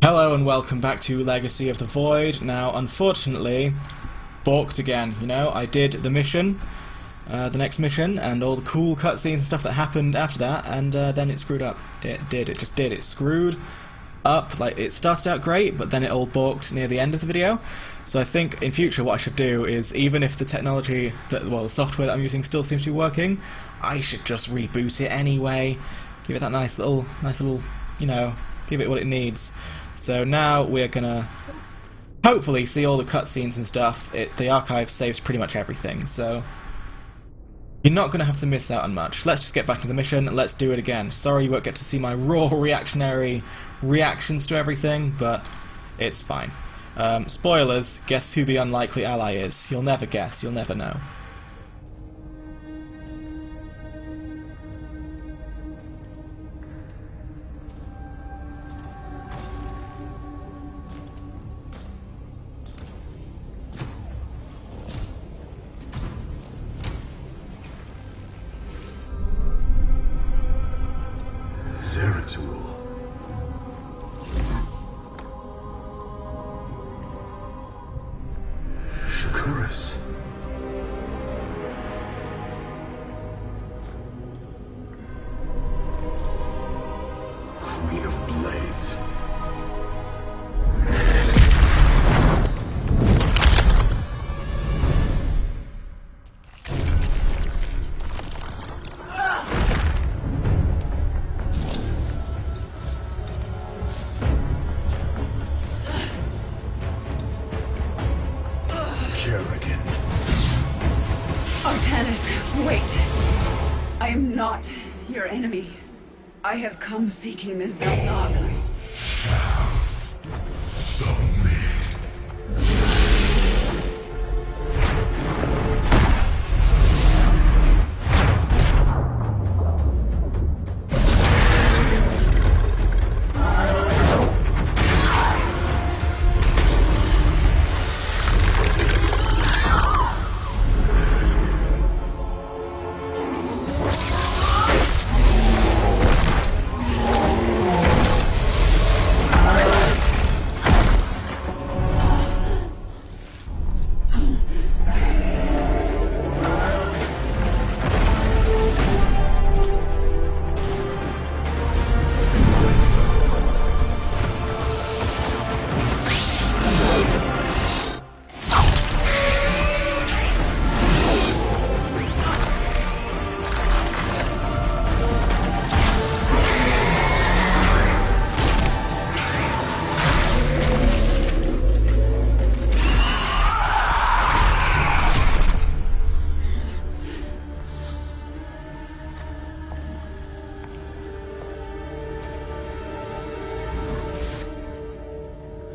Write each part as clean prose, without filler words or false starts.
Hello and welcome back to Legacy of the Void. Now, unfortunately, balked again. You know, I did the mission, the next mission, and all the cool cutscenes and stuff that happened after that, and then it screwed up. It did. It just did. It screwed up. Like, it started out great, but then it all balked near the end of the video. So I think in future what I should do is, even if the technology, the software that I'm using still seems to be working, I should just reboot it anyway. Give it that nice little, you know, give it what it needs. So now we're gonna hopefully see all the cutscenes and stuff. The archive saves pretty much everything, so you're not gonna have to miss out on much. Let's just get back into the mission and let's do it again. Sorry you won't get to see my raw reactionary reactions to everything, but it's fine. Spoilers, guess who the unlikely ally is? You'll never guess, you'll never know. Queen of Blades. Kerrigan. Artanis, wait. I am not your enemy. I have come seeking the Zelnaga. Only.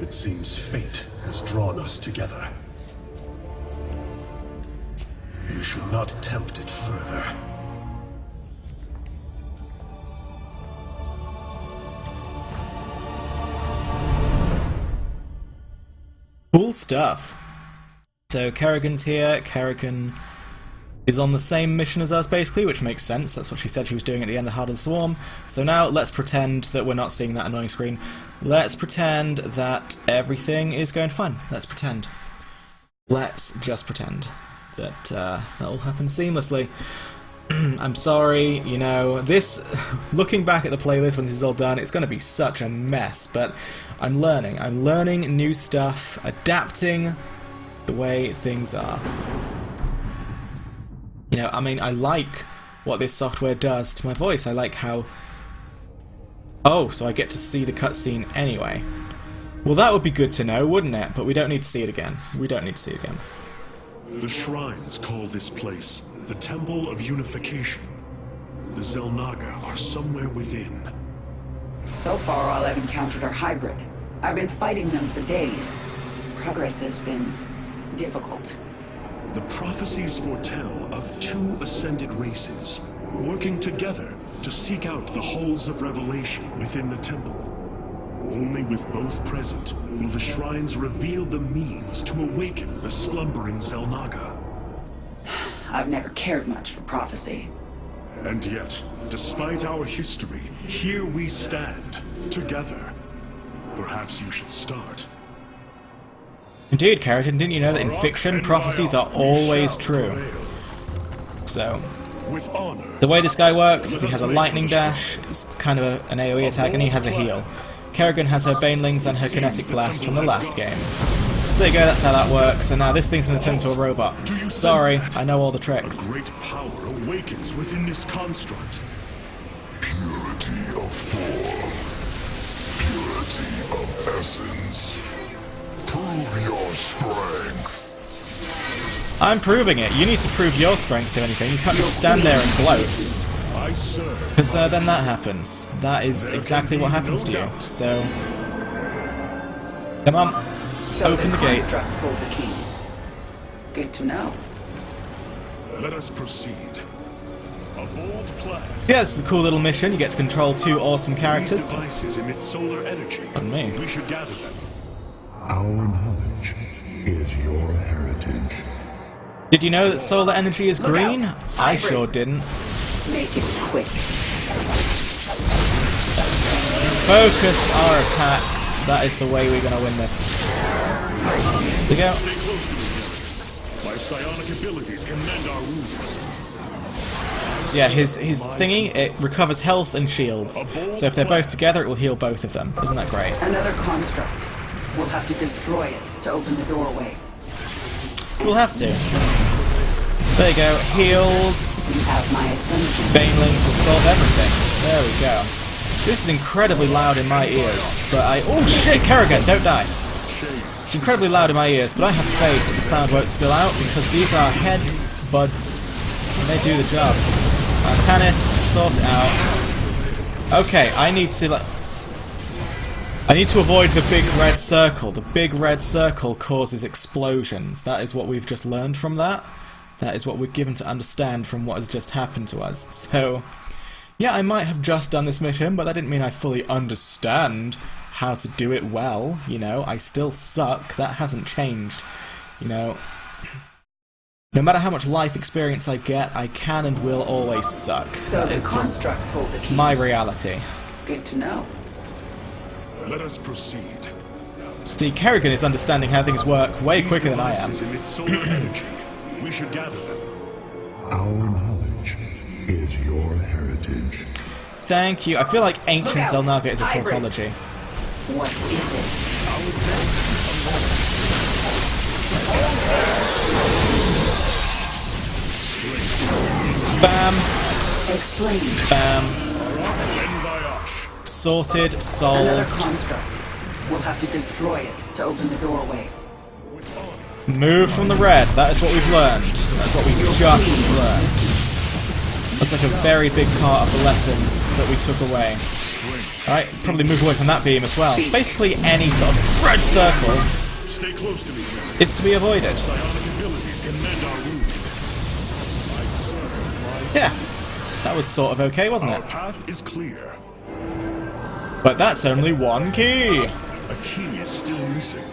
It seems fate has drawn us together. We should not attempt it further. Cool stuff. So Kerrigan's here. Kerrigan is on the same mission as us, basically, which makes sense. That's what she said she was doing at the end of Heart of the Swarm. So now let's pretend that we're not seeing that annoying screen. Let's pretend that everything is going fine. Let's pretend. Let's just pretend that that all happened seamlessly. I'm sorry, you know, this, looking back at the playlist when this is all done, it's going to be such a mess, but I'm learning. I'm learning new stuff, adapting the way things are. You know, I mean, I like what this software does to my voice. I like how... Oh, so I get to see the cutscene anyway. Well, that would be good to know, wouldn't it? But we don't need to see it again. We don't need to see it again. The shrines call this place the Temple of Unification. The Zelnaga are somewhere within. So far, all I've encountered are hybrid. I've been fighting them for days. Progress has been difficult. The prophecies foretell of two ascended races, working together to seek out the halls of revelation within the temple. Only with both present will the shrines reveal the means to awaken the slumbering Zelnaga. I've never cared much for prophecy. And yet, despite our history, here we stand, together. Perhaps you should start. Indeed, Kerrigan, didn't you know that in fiction, prophecies are always true? So, With honor. the way this guy works is he has a lightning dash, it's kind of an AoE attack, and he has a heal. Kerrigan has her banelings and her kinetic blast from the last game. So there you go, that's how that works, and now this thing's going to turn into a robot. Sorry, I know all the tricks. A great power awakens within this construct. Purity of form. Purity of essence. Prove your strength. I'm proving it. You need to prove your strength, if anything. You can't just stand there and gloat. I serve. Because then that happens. That is exactly what happens to you. So, come on. So Open the gates. constructs hold the keys. Good to know. Let us proceed. A bold plan. Yeah, this is a cool little mission. You get to control 2 awesome These characters. devices emit solar energy. And me. We should gather them. Our knowledge is your heritage. Did you know that solar energy is Look green? out. I Hybrid. sure didn't. Make it quick. Focus our attacks. That is the way we're going to win this. There we go. Stay close to me. My psionic abilities can mend our wounds. So yeah, his thingy, it recovers health and shields. So if they're both together, it will heal both of them. Isn't that great? Another construct. We'll have to destroy it to open the doorway. We'll have to. There you go. Heals. You have my attention. Banelings will solve everything. There we go. This is incredibly loud in my ears, but oh shit, Kerrigan, don't die. It's incredibly loud in my ears, but I have faith that the sound won't spill out because these are head buds and they do the job. Artanis, sort it out. Okay, I need to avoid the big red circle. The big red circle causes explosions. That is what we've just learned from that. That is what we're given to understand from what has just happened to us. So, yeah, I might have just done this mission, but that didn't mean I fully understand how to do it well. You know, I still suck. That hasn't changed. You know, no matter how much life experience I get, I can and will always suck. So That the is just constructs hold the keys. my reality. Good to know. Let us proceed. See, Kerrigan is understanding how things work way These quicker than I am. devices emit solar energy. We should gather them. Our knowledge is your heritage. Thank you. I feel like ancient Look out. Zelnaga is a Hybrid. tautology. What is it? Bam, Explain. bam. Envayash. Sorted, Another solved. construct. We'll have to destroy it to open the doorway. Move from the red. That is what we've learned. That's what we just learned. That's like a very big part of the lessons that we took away. Alright, probably move away from that beam as well. Basically any sort of red circle Stay close to me. is to be avoided. Psionic abilities can mend our wounds. Yeah, that was sort of okay, wasn't Our it? path is clear. But that's only one key. A key is still missing.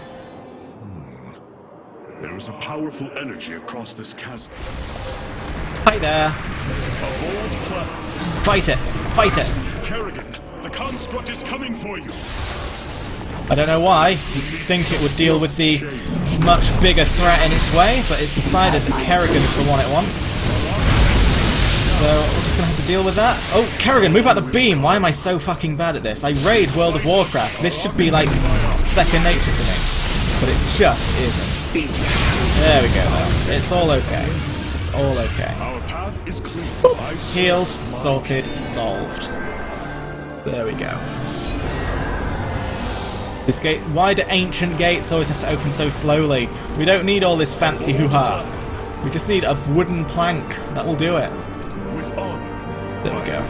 There is a powerful energy across this chasm. Hi there. A bold plan. Fight it. Fight it. Kerrigan, the construct is coming for you. I don't know why. You'd think it would deal with the much bigger threat in its way, but it's decided that Kerrigan is the one it wants. So we're just gonna have to deal with that. Oh, Kerrigan, move out the beam! Why am I so fucking bad at this? I raid World of Warcraft. This should be like second nature to me. But it just isn't. There we go though. It's all okay. It's all okay. Our path is clear. Healed, sorted, solved. So there we go. This gate. Why do ancient gates always have to open so slowly? We don't need all this fancy hoo-ha. We just need a wooden plank. That will do it. With honor. There we go.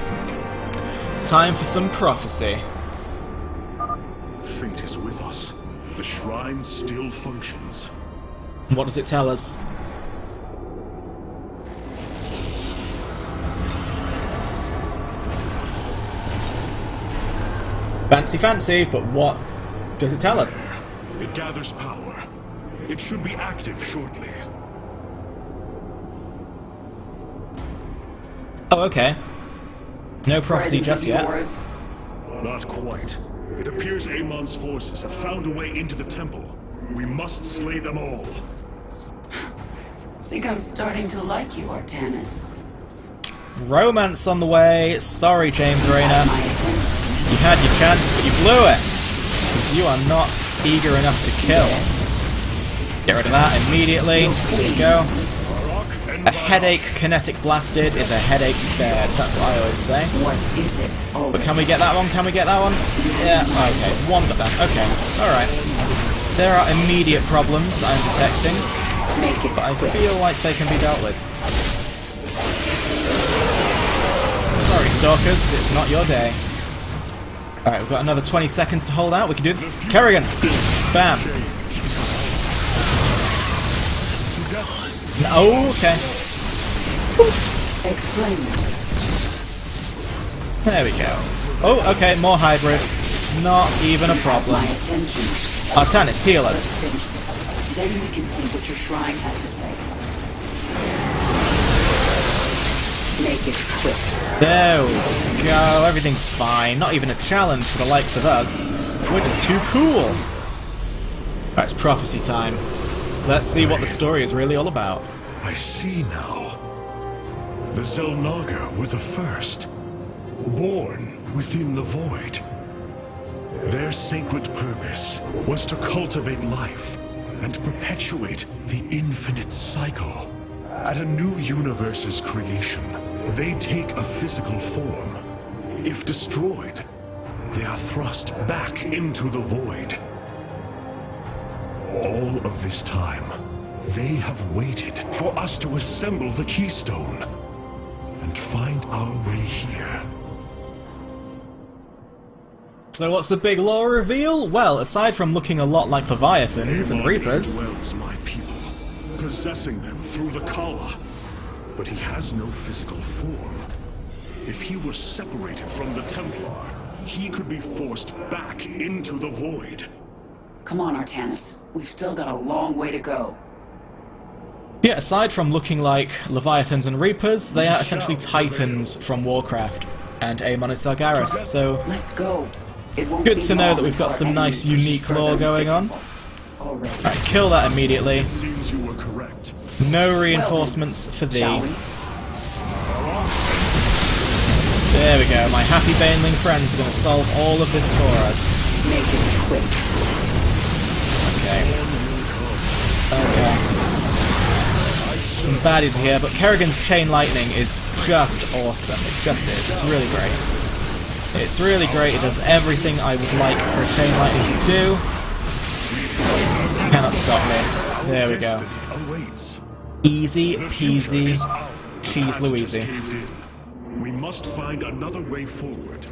Time for some prophecy. Fate is with us. The shrine still functions. What does it tell us? Fancy, fancy, but what does it tell us? It gathers power. It should be active shortly. Oh, okay. No prophecy Presence just of yet. yours. Not quite. It appears Amon's forces have found a way into the temple. We must slay them all. I think I'm starting to like you, Artanis. Romance on the way. Sorry, James Rayner. My attention. You had your chance, but you blew it. Because you are not eager enough to kill. Get rid of that immediately. There you go. A headache kinetic blasted is a headache spared. That's what I always say. What is it? Oh, But can we get that one? Can we get that one? Yeah, okay. Wonderful. Okay, alright. There are immediate problems that I'm detecting, make it but I quick. feel like they can be dealt with. Sorry, Stalkers, it's not your day. Alright, we've got another 20 seconds to hold out. We can do this. Kerrigan! Bam! No, okay. Explain yourself. There we go. Oh, okay, more hybrid. Not even a problem. My attention. Artanis, heal us. Finish this. Then we can see what your shrine has to say. Make it quick. There we go. Everything's fine. Not even a challenge for the likes of us. We're just too cool. Right, it's prophecy time. Let's see what the story is really all about. I see now. The Xel'Naga were the first, born within the void. Their sacred purpose was to cultivate life and perpetuate the infinite cycle. At a new universe's creation, they take a physical form. If destroyed, they are thrust back into the void. All of this time, they have waited for us to assemble the keystone and find our way here. So what's the big lore reveal? Well, aside from looking a lot like Leviathans and Reapers... Dwells my people, possessing them through the Kala. But he has no physical form. If he were separated from the Templar, he could be forced back into the void. Come on, Artanis. We've still got a long way to go. Yeah, aside from looking like Leviathans and Reapers, they are essentially Titans from Warcraft, and Amon is Sargeras, so Let's go. It won't good be to know long that we've got before some nice enemies unique push lore further going into on. the temple. Already. Right, kill that immediately. Seems you were correct. No reinforcements for thee. Shall we? There we go, my happy Baneling friends are going to solve all of this for us. Make it quick. Okay. Okay. Some baddies here, but Kerrigan's Chain Lightning is just awesome. It just is. It's really great. It's really great. It does everything I would like for a Chain Lightning to do. Cannot stop me. There we go. Awaits. Easy peasy cheese Louise. We must find another way forward.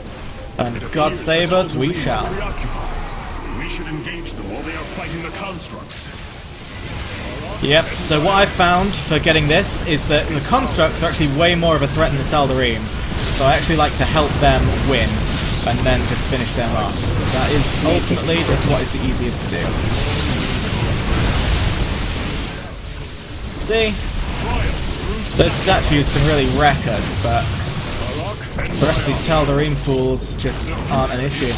And God save us, we shall. We should engage them while they are fighting the constructs. Yep, so what I found for getting this is that the constructs are actually way more of a threat than the Tal'Darim. So I actually like to help them win, and then just finish them off. That is ultimately just what is the easiest to do. See? Those statues can really wreck us, but the rest of these Tal'Darim fools just aren't an issue.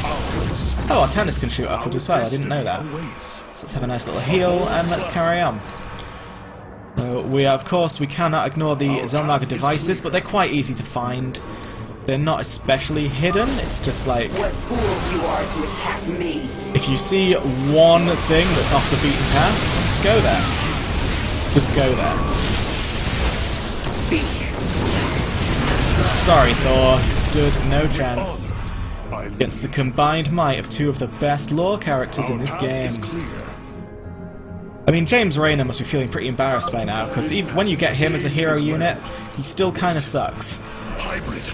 Oh, Artanis can shoot upward as well, I didn't know that. So let's have a nice little heal, and let's carry on. Of course, we cannot ignore the Xel'Naga devices, but they're quite easy to find. They're not especially hidden, it's just like... What fools you are to attack me. If you see one thing that's off the beaten path, go there. Just go there. Speak. Sorry, Thor, you stood no chance against the combined might of two of the best lore characters in this game. I mean, James Rayner must be feeling pretty embarrassed by now, because when you get him as a hero unit, he still kind of sucks.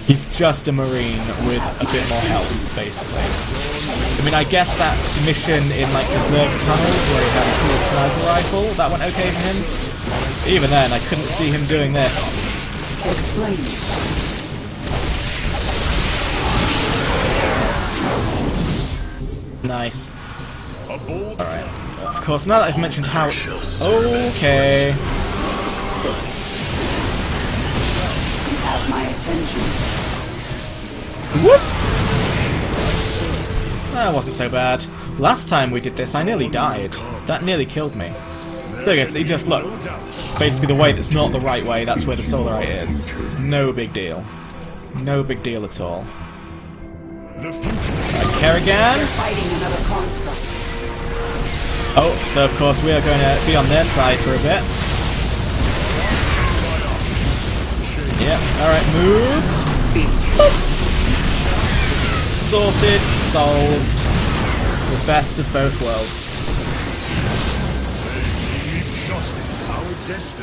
He's just a Marine with a bit more health, basically. I mean, I guess that mission in, like, the Zerg tunnels, where he had a cool sniper rifle, that went okay for him. Even then, I couldn't see him doing this. Explain. Nice. Alright. Of course, now that I've mentioned how... Okay. You have my attention. Whoop! That wasn't so bad. Last time we did this, I nearly died. That nearly killed me. So I guess, see, just look. Basically the way that's not the right way, that's where the Solarite is. No big deal. No big deal at all. Kerrigan. Oh, so of course we are going to be on their side for a bit. Yep, alright, move. Sorted, solved. The best of both worlds.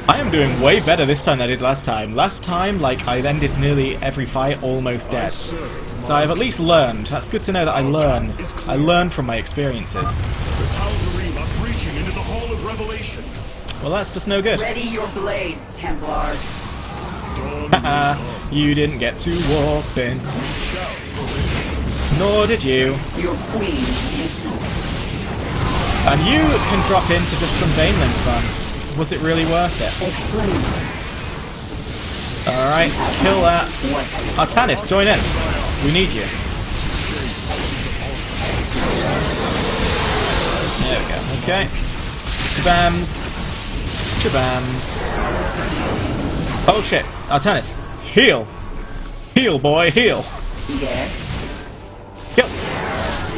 I am doing way better this time than I did last time. Last time, like, I ended nearly every fight almost dead. So I've at least learned. That's good to know that I learn. I learn from my experiences. Well, that's just no good. Ready your blades, Templars. Haha, you didn't get to warp in. Nor did you. Your queen. And you can drop into just some Baneling fun. Was it really worth it? Explain. Alright, kill that. Artanis, join in. We need you. There we go. Okay. Shabams. Shabams. Oh shit. Artanis. Heal. Heal, boy. Heal. Yes. Kill.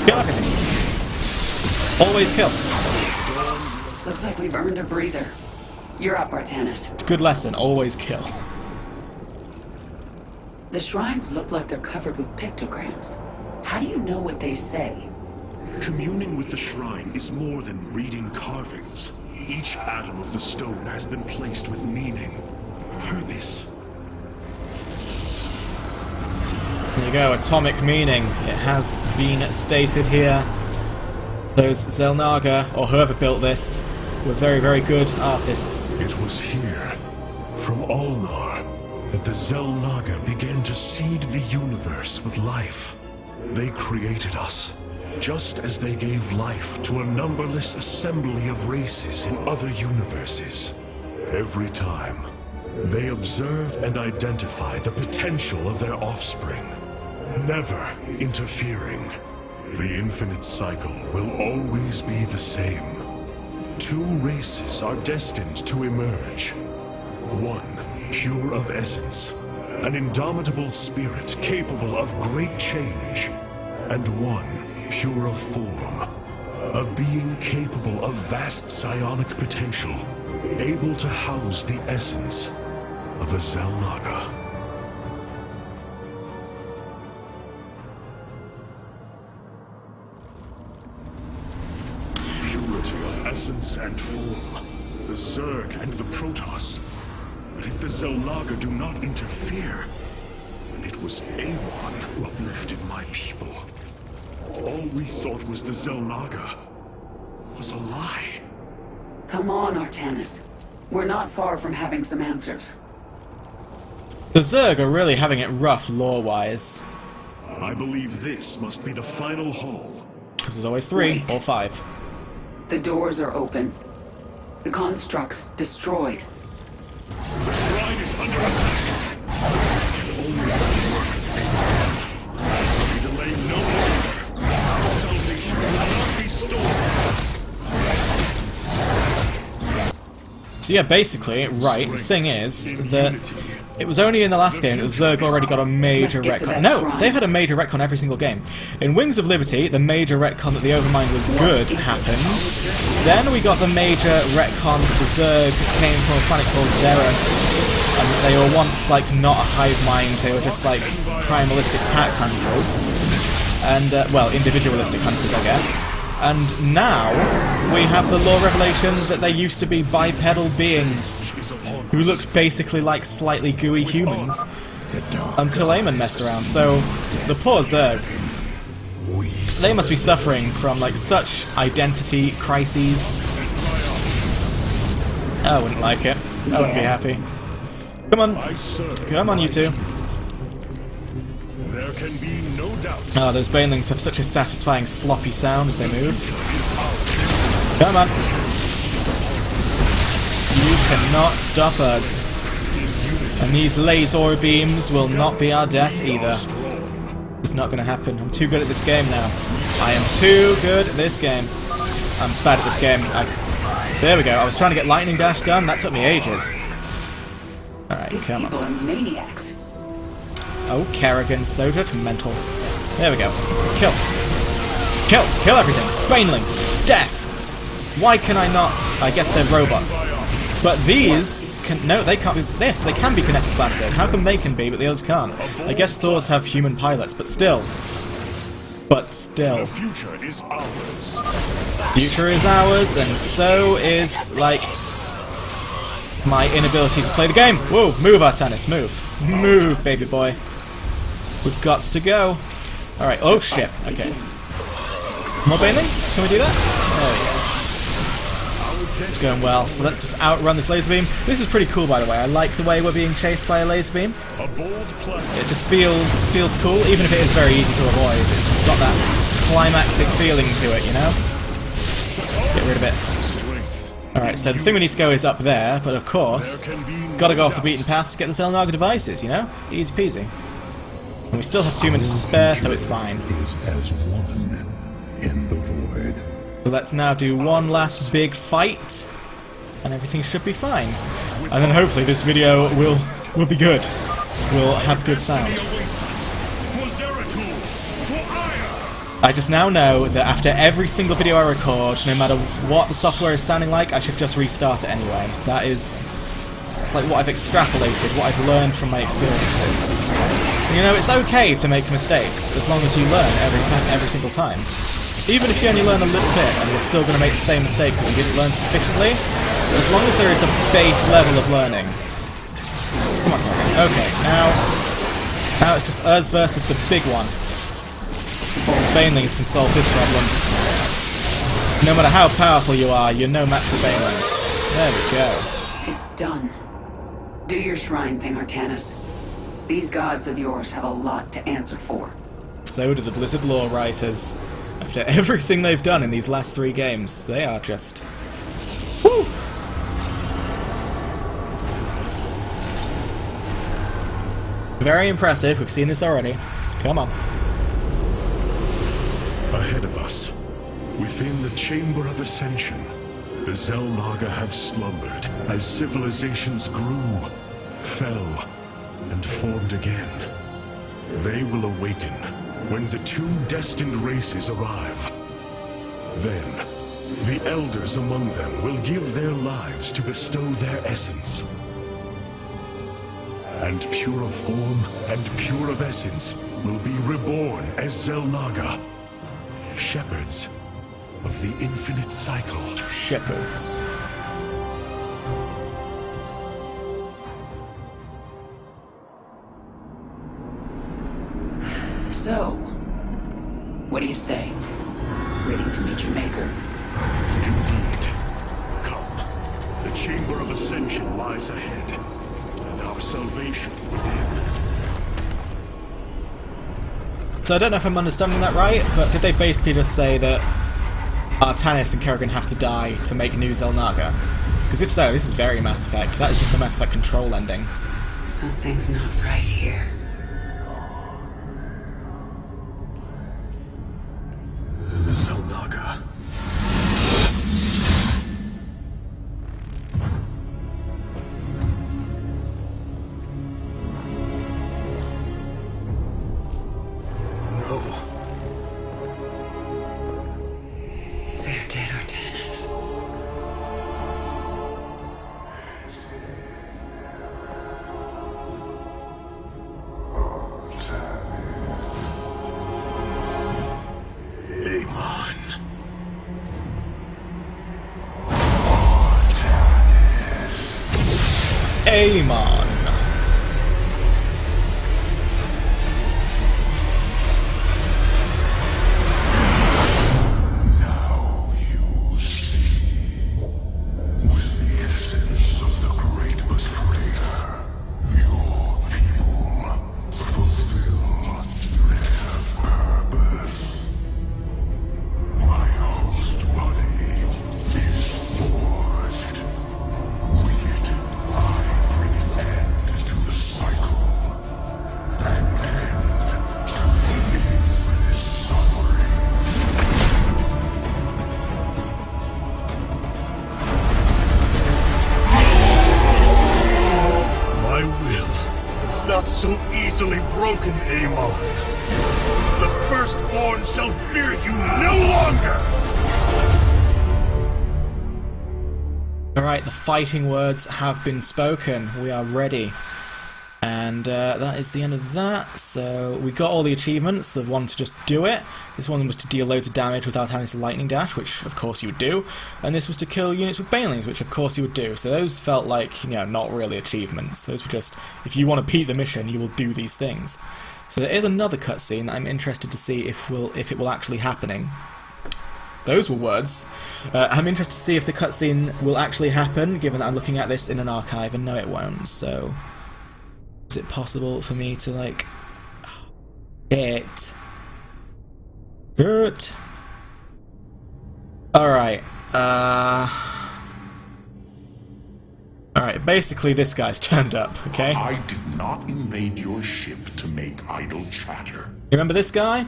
Kill everything. Always kill. Looks like we've earned a breather. You're up, Artanis. It's a good lesson. Always kill. The shrines look like they're covered with pictograms. How do you know what they say? Communing with the shrine is more than reading carvings. Each atom of the stone has been placed with meaning, purpose. There you go, atomic meaning. It has been stated here. Those Xel'Naga, or whoever built this, were very, very good artists. It was here, from Ulnar, that the Xel'Naga began to seed the universe with life. They created us, just as they gave life to a numberless assembly of races in other universes. Every time, they observe and identify the potential of their offspring, never interfering. The infinite cycle will always be the same. Two races are destined to emerge. One, pure of essence, an indomitable spirit capable of great change. And one, pure of form, a being capable of vast psionic potential, able to house the essence of a Xel'Naga. Purity of essence and form, the Zerg and the Protoss. But if the Xel'Naga do not interfere, then it was Awan who uplifted my people. All we thought was the Xel'Naga was a lie. Come on, Artanis. We're not far from having some answers. The Zerg are really having it rough lore-wise. I believe this must be the final hall. Because there's always 3 or 5. The doors are open. The constructs destroyed. The shrine is under attack. This can only work. We delay no longer. Our salvation will not be stolen. So yeah, basically, right, the thing is that it was only in the last game that the Zerg already got a major retcon. No, they've had a major retcon every single game. In Wings of Liberty, the major retcon that the Overmind was good happened. Then we got the major retcon that the Zerg came from a planet called Xeris, and they were once, like, not a hive mind, they were just, like, primalistic pack hunters. And, well, individualistic hunters, I guess. And now, we have the lore revelation that they used to be bipedal beings who looked basically like slightly gooey humans until Eamon messed around. So, the poor Zerg, they must be suffering from, like, such identity crises. I wouldn't like it. I wouldn't be happy. Come on. Come on, you two. There can be no doubt. Oh, those Banelings have such a satisfying sloppy sound as they move. Come on. You cannot stop us. And these laser beams will not be our death either. It's not going to happen. I'm too good at this game now. I am too good at this game. I'm bad at this game. There we go. I was trying to get lightning dash done. That took me ages. Alright, come on. People are maniacs. Oh, Kerrigan, so judgmental. There we go. Kill. Kill. Kill everything. Banelings. Death. Why can I not? I guess they're robots. But these can... No, they can't be... Yes, they can be kinetic blasted. How come they can be, but the others can't? I guess Thors have human pilots, but still. But still. The future is ours. Future is ours, and so is, like, my inability to play the game. Whoa, move, Artanis, move. Move, baby boy. We've got to go. Alright, oh shit, okay. More banelings? Can we do that? There we go. It's going well, so let's just outrun this laser beam. This is pretty cool, by the way. I like the way we're being chased by a laser beam. It just feels cool, even if it is very easy to avoid. It's just got that climactic feeling to it, you know? Get rid of it. Alright, so the thing we need to go is up there, but of course, gotta go off the beaten path to get the Xel'Naga devices, you know? Easy peasy. And we still have 2 minutes to spare, so it's fine. Is as one in the void. So let's now do one last big fight, and everything should be fine. And then hopefully this video will be good. We'll have good sound. I just now know that after every single video I record, no matter what the software is sounding like, I should just restart it anyway. That is... It's like what I've extrapolated, what I've learned from my experiences. And, you know, it's okay to make mistakes, as long as you learn every single time. Even if you only learn a little bit, and you're still going to make the same mistake because you didn't learn sufficiently, as long as there is a base level of learning. Come on, okay, now it's just us versus the big one. Banelings can solve this problem. No matter how powerful you are, you're no match for Banelings. There we go. It's done. Do your shrine thing, Artanis. These gods of yours have a lot to answer for. So do the Blizzard lore writers. After everything they've done in these last 3 games, they are just... Woo! Very impressive, we've seen this already. Come on. Ahead of us, within the Chamber of Ascension, the Xel'Naga have slumbered as civilizations grew, fell, and formed again. They will awaken when the 2 destined races arrive. Then, the elders among them will give their lives to bestow their essence. And pure of form and pure of essence will be reborn as Xel'Naga, shepherds of the infinite cycle. Shepherds. So, what do you say? Ready to meet your maker? Indeed. Come. The Chamber of Ascension lies ahead, and our salvation within. So I don't know if I'm understanding that right, but did they basically just say that Artanis and Kerrigan have to die to make new Xel'Naga? Because if so, this is very Mass Effect. That is just the Mass Effect control ending. Something's not right here. The Xel'Naga. No. They're dead, Artanis. Amon. Amon. Now you see, with the essence of the great betrayer, your people fulfill their purpose. My host body is forged. With it, I bring an not so easily broken, Amon. The Firstborn shall fear you no longer! Alright, the fighting words have been spoken. We are ready. And that is the end of that. So we got all the achievements. The one to just do it. This one was to deal loads of damage with Artanis' lightning dash, which of course you would do. And this was to kill units with banelings, which of course you would do. So those felt like, you know, not really achievements. Those were just, if you want to beat the mission, you will do these things. So there is another cutscene that I'm interested to see if it will actually happening. Those were words. I'm interested to see if the cutscene will actually happen, given that I'm looking at this in an archive, and no it won't, so... Is it possible for me to, like... Shit. Good. Alright, Alright, basically this guy's turned up, okay? I did not invade your ship to make idle chatter. You remember this guy?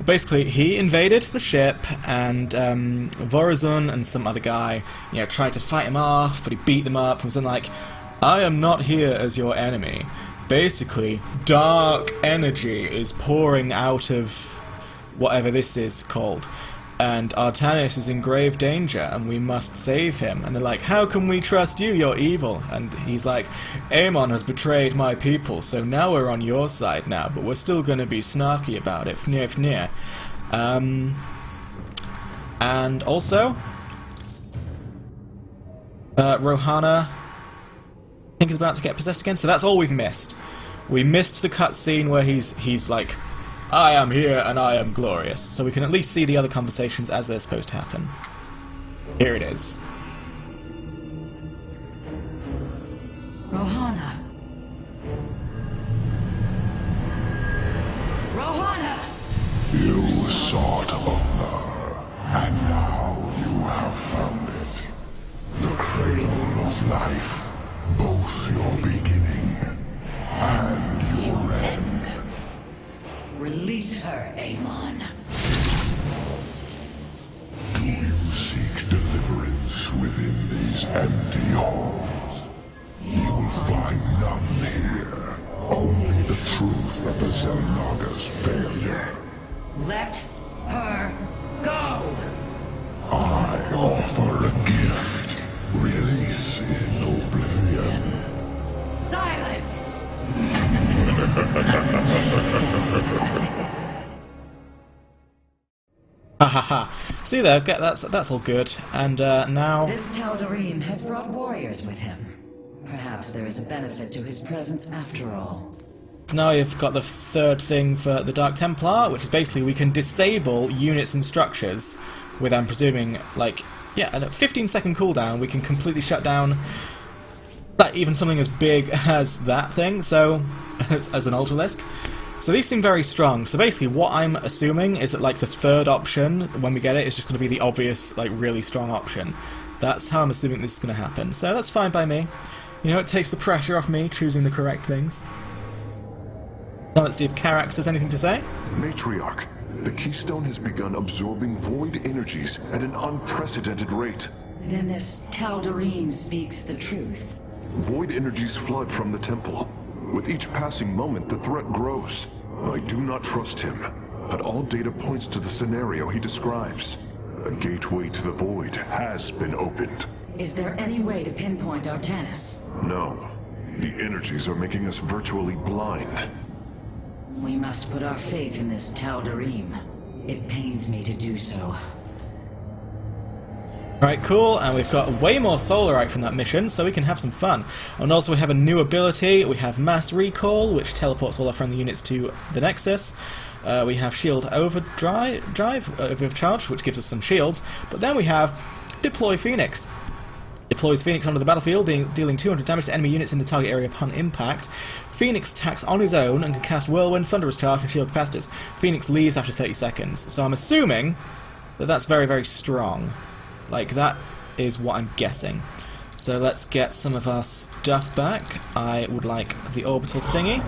Basically, he invaded the ship, and Vorazun and some other guy, you know, tried to fight him off, but he beat them up, and was then like, I am not here as your enemy. Basically, dark energy is pouring out of whatever this is called, and Artanis is in grave danger, and we must save him. And they're like, how can we trust you? You're evil. And he's like, Amon has betrayed my people, so now we're on your side now, but we're still going to be snarky about it. Fnir, fnir. And also, Rohana, I think, is about to get possessed again, so that's all we've missed. We missed the cutscene where he's like, I am here and I am glorious, so we can at least see the other conversations as they're supposed to happen. Here it is. Rohana. Rohana! You sought honor, and now you have found it. The cradle of life, both your beginning and your end. Release her, Amon. Do you seek deliverance within these empty halls? You will find none here. Only the truth of the Xel'Naga's failure. Let her go! I offer a gift. Release in oblivion. Silence! Ha ha ha. See there, that's all good. And now... This Tal'Darim has brought warriors with him. Perhaps there is a benefit to his presence after all. Now you've got the third thing for the Dark Templar, which is basically we can disable units and structures with, I'm presuming, like, yeah, a 15-second cooldown. We can completely shut down that, even something as big as that thing, so, as an Ultralisk. So these seem very strong. So basically what I'm assuming is that, like, the third option, when we get it, is just going to be the obvious, like, really strong option. That's how I'm assuming this is going to happen. So that's fine by me. You know, it takes the pressure off me choosing the correct things. Now let's see if Carax has anything to say. Matriarch, the Keystone has begun absorbing void energies at an unprecedented rate. Then this Tal'Darim speaks the truth. Void energies flood from the temple. With each passing moment, the threat grows. I do not trust him, but all data points to the scenario he describes. A gateway to the void has been opened. Is there any way to pinpoint Artanis? No. The energies are making us virtually blind. We must put our faith in this Tal'Darim. It pains me to do so. Right, cool, and we've got way more Solarite from that mission, so we can have some fun. And also we have a new ability. We have Mass Recall, which teleports all our friendly units to the Nexus. We have Shield Overcharge, which gives us some shields. But then we have Deploy Phoenix. Deploys Phoenix onto the battlefield, dealing 200 damage to enemy units in the target area upon impact. Phoenix attacks on his own and can cast Whirlwind, Thunderous Charge, and Shield Capacitors. Phoenix leaves after 30 seconds. So I'm assuming that that's very, very strong. Like, that is what I'm guessing. So let's get some of our stuff back. I would like the orbital thingy.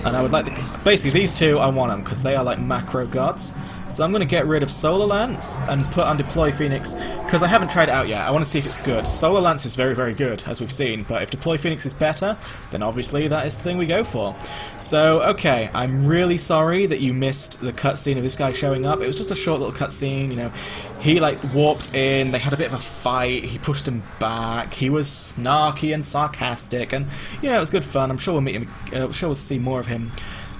And I would like the... Basically, these two, I want them, because they are like macro gods. So I'm going to get rid of Solar Lance and put on Deploy Phoenix, because I haven't tried it out yet. I want to see if it's good. Solar Lance is very, very good, as we've seen, but if Deploy Phoenix is better, then obviously that is the thing we go for. So, okay, I'm really sorry that you missed the cutscene of this guy showing up. It was just a short little cutscene, you know. He, like, warped in, they had a bit of a fight, he pushed him back, he was snarky and sarcastic, and, you know, it was good fun. I'm sure we'll meet him, I'm sure we'll see more of him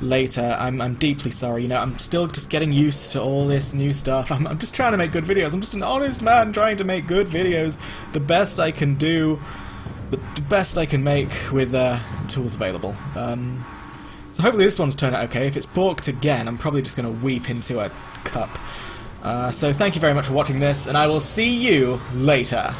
later. I'm deeply sorry, you know, I'm still just getting used to all this new stuff. I'm just trying to make good videos. I'm just an honest man trying to make good videos, the best I can do, the best I can make with tools available. So hopefully this one's turned out okay. If it's balked again, I'm probably just going to weep into a cup. So thank you very much for watching this, and I will see you later.